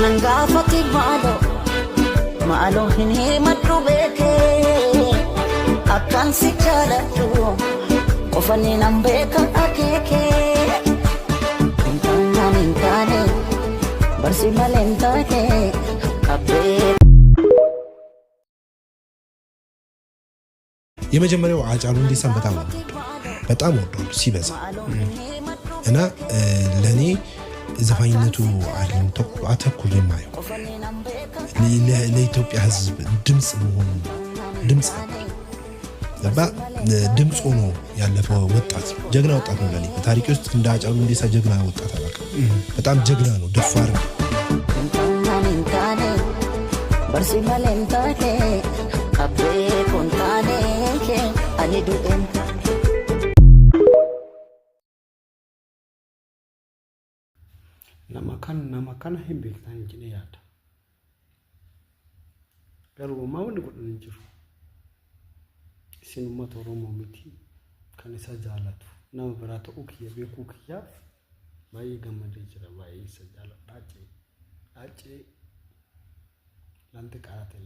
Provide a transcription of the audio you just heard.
nangafati malo hini matu beke akan si jalatu ofani nambeka akeke intana mintane barsi malentake abe የመጀመሪያው አጫሉ እንዲሰም በጣም ወዷል ሲበዛ እና ለኔ ዘፋኝነቱ አለም አተኩር የማየው ለኢትዮጵያ ሕዝብ ድምጽ መሆኑ ድምጽ ድምጽ ሆኖ ያለፈው ወጣት ጀግና ወጣት ነው ለኔ በታሪክ ውስጥ እንደ አጫሉ እንዲሳ ጀግና ወጣት አላውቅም በጣም ጀግና ነው ደፋር ነው barsi malentake abe kontane ke ani du'en nama kan himbe tan jine yata garu ma woni godon jiru sinu motoro mo miti kan isa jalatu nama barata ukiya be kukiya mai gamade jira mai isa jalatu dace lante karate